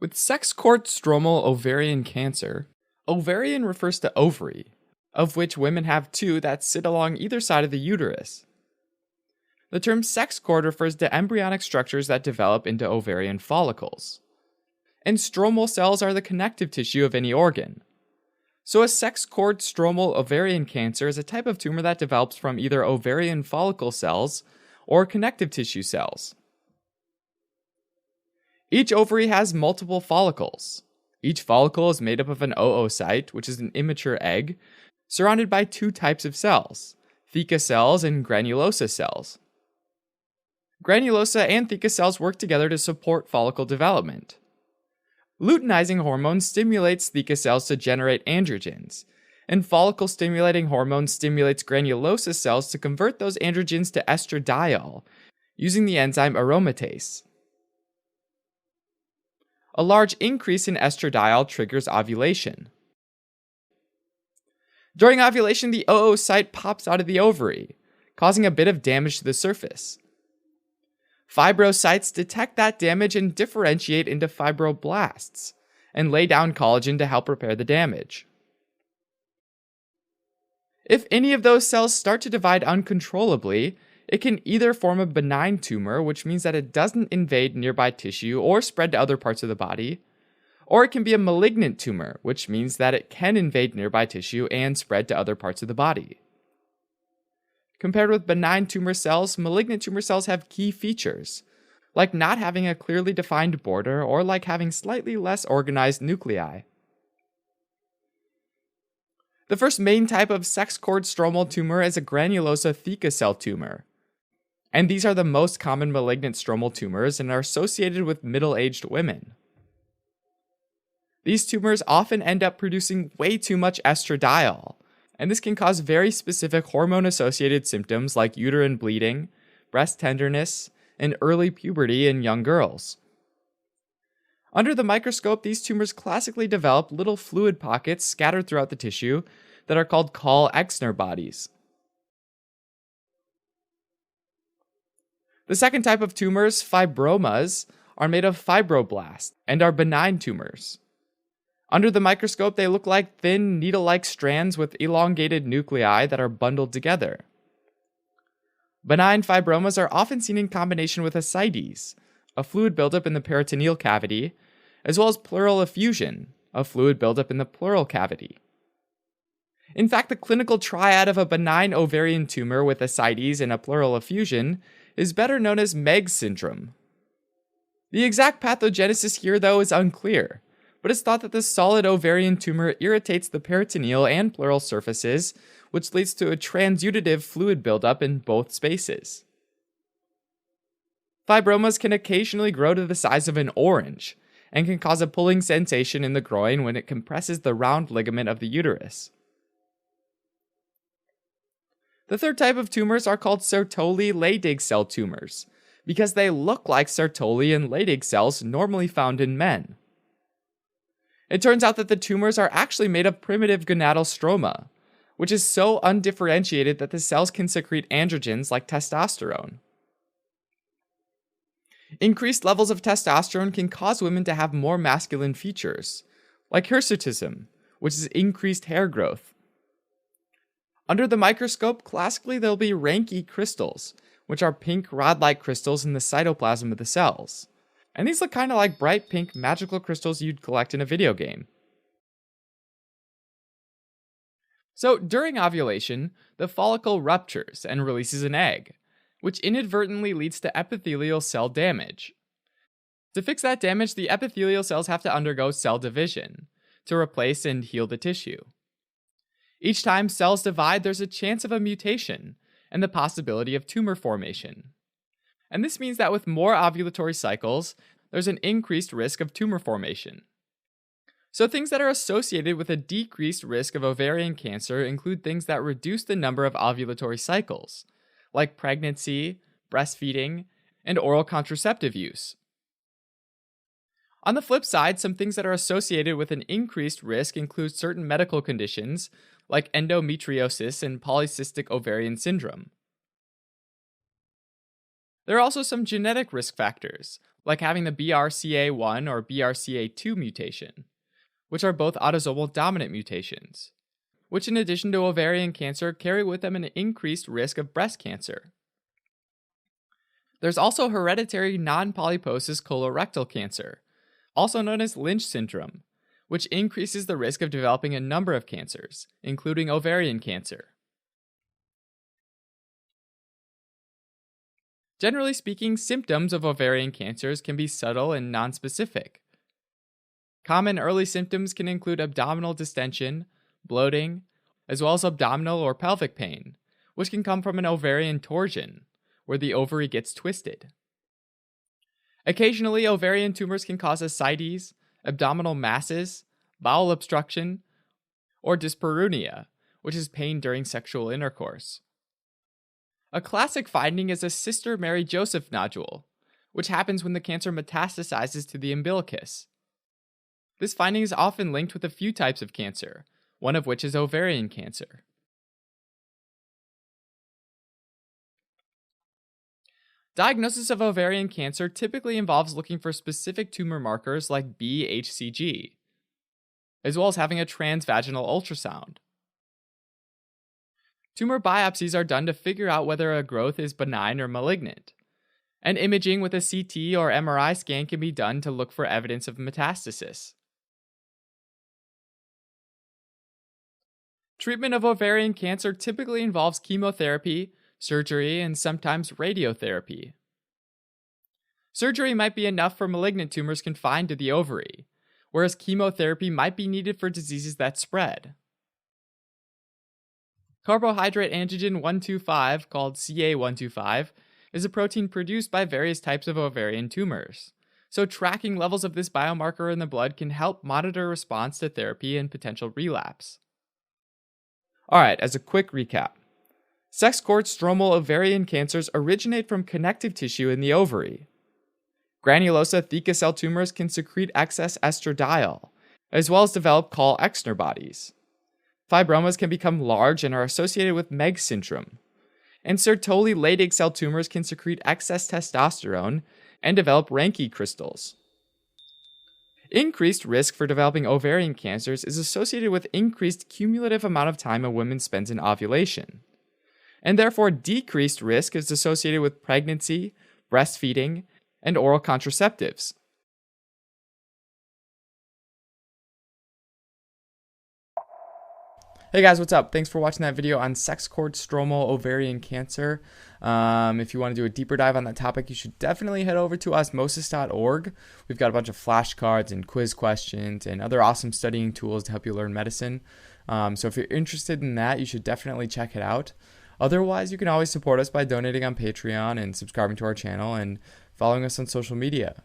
With sex-cord stromal ovarian cancer, ovarian refers to ovary, of which women have two that sit along either side of the uterus. The term sex cord refers to embryonic structures that develop into ovarian follicles. And stromal cells are the connective tissue of any organ. So a sex cord stromal ovarian cancer is a type of tumor that develops from either ovarian follicle cells or connective tissue cells. Each ovary has multiple follicles. Each follicle is made up of an oocyte, which is an immature egg, surrounded by two types of cells, theca cells and granulosa cells. Granulosa and theca cells work together to support follicle development. Luteinizing hormone stimulates theca cells to generate androgens, and follicle-stimulating hormone stimulates granulosa cells to convert those androgens to estradiol, using the enzyme aromatase. A large increase in estradiol triggers ovulation. During ovulation, the oocyte pops out of the ovary, causing a bit of damage to the surface. Fibrocytes detect that damage and differentiate into fibroblasts, and lay down collagen to help repair the damage. If any of those cells start to divide uncontrollably, it can either form a benign tumor, which means that it doesn't invade nearby tissue or spread to other parts of the body, or it can be a malignant tumor, which means that it can invade nearby tissue and spread to other parts of the body. Compared with benign tumor cells, malignant tumor cells have key features, like not having a clearly defined border or like having slightly less organized nuclei. The first main type of sex cord stromal tumor is a granulosa theca cell tumor. And these are the most common malignant stromal tumors and are associated with middle-aged women. These tumors often end up producing way too much estradiol, and this can cause very specific hormone-associated symptoms like uterine bleeding, breast tenderness, and early puberty in young girls. Under the microscope, these tumors classically develop little fluid pockets scattered throughout the tissue that are called Kahl-Exner bodies. The second type of tumors, fibromas, are made of fibroblasts and are benign tumors. Under the microscope, they look like thin, needle-like strands with elongated nuclei that are bundled together. Benign fibromas are often seen in combination with ascites, a fluid buildup in the peritoneal cavity, as well as pleural effusion, a fluid buildup in the pleural cavity. In fact, the clinical triad of a benign ovarian tumor with ascites and a pleural effusion is better known as Meg's syndrome. The exact pathogenesis here, though, is unclear, but it's thought that the solid ovarian tumor irritates the peritoneal and pleural surfaces, which leads to a transutative fluid buildup in both spaces. Fibromas can occasionally grow to the size of an orange, and can cause a pulling sensation in the groin when it compresses the round ligament of the uterus. The third type of tumors are called Sertoli-Leydig cell tumors, because they look like Sertoli and Leydig cells normally found in men. It turns out that the tumors are actually made of primitive gonadal stroma, which is so undifferentiated that the cells can secrete androgens like testosterone. Increased levels of testosterone can cause women to have more masculine features, like hirsutism, which is increased hair growth. Under the microscope, classically there'll be Ranke crystals, which are pink rod-like crystals in the cytoplasm of the cells. And these look kind of like bright pink magical crystals you'd collect in a video game. So during ovulation, the follicle ruptures and releases an egg, which inadvertently leads to epithelial cell damage. To fix that damage, the epithelial cells have to undergo cell division to replace and heal the tissue. Each time cells divide, there's a chance of a mutation and the possibility of tumor formation. And this means that with more ovulatory cycles, there's an increased risk of tumor formation. So things that are associated with a decreased risk of ovarian cancer include things that reduce the number of ovulatory cycles, like pregnancy, breastfeeding, and oral contraceptive use. On the flip side, some things that are associated with an increased risk include certain medical conditions, like endometriosis and polycystic ovarian syndrome. There are also some genetic risk factors, like having the BRCA1 or BRCA2 mutation, which are both autosomal dominant mutations, which in addition to ovarian cancer carry with them an increased risk of breast cancer. There's also hereditary non-polyposis colorectal cancer, also known as Lynch syndrome, which increases the risk of developing a number of cancers, including ovarian cancer. Generally speaking, symptoms of ovarian cancers can be subtle and nonspecific. Common early symptoms can include abdominal distension, bloating, as well as abdominal or pelvic pain, which can come from an ovarian torsion, where the ovary gets twisted. Occasionally, ovarian tumors can cause ascites, abdominal masses, bowel obstruction, or dyspareunia, which is pain during sexual intercourse. A classic finding is a Sister Mary Joseph nodule, which happens when the cancer metastasizes to the umbilicus. This finding is often linked with a few types of cancer, one of which is ovarian cancer. Diagnosis of ovarian cancer typically involves looking for specific tumor markers like BHCG, as well as having a transvaginal ultrasound. Tumor biopsies are done to figure out whether a growth is benign or malignant, and imaging with a CT or MRI scan can be done to look for evidence of metastasis. Treatment of ovarian cancer typically involves chemotherapy, surgery, and sometimes radiotherapy. Surgery might be enough for malignant tumors confined to the ovary, whereas chemotherapy might be needed for diseases that spread. Carbohydrate antigen 125, called CA125, is a protein produced by various types of ovarian tumors, so tracking levels of this biomarker in the blood can help monitor response to therapy and potential relapse. Alright, as a quick recap. Sex-cord stromal ovarian cancers originate from connective tissue in the ovary. Granulosa theca cell tumors can secrete excess estradiol, as well as develop Call-Exner bodies. Fibromas can become large and are associated with Meg syndrome. And Sertoli Leydig cell tumors can secrete excess testosterone and develop Ranke crystals. Increased risk for developing ovarian cancers is associated with increased cumulative amount of time a woman spends in ovulation. And therefore, decreased risk is associated with pregnancy, breastfeeding, and oral contraceptives. Hey guys, what's up? Thanks for watching that video on sex-cord stromal ovarian cancer. If you want to do a deeper dive on that topic, you should definitely head over to osmosis.org. We've got a bunch of flashcards and quiz questions and other awesome studying tools to help you learn medicine. So if you're interested in that, you should definitely check it out. Otherwise, you can always support us by donating on Patreon and subscribing to our channel and following us on social media.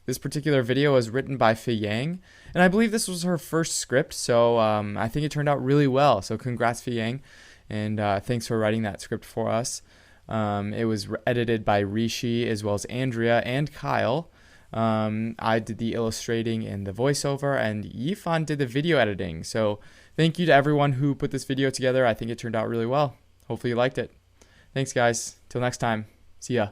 This particular video was written by Fei Yang, and I believe this was her first script, so I think it turned out really well. So congrats, Fei Yang, and thanks for writing that script for us. It was edited by Rishi as well as Andrea and Kyle. I did the illustrating and the voiceover, and Yifan did the video editing. So thank you to everyone who put this video together. I think it turned out really well. Hopefully you liked it. Thanks, guys. Till next time. See ya.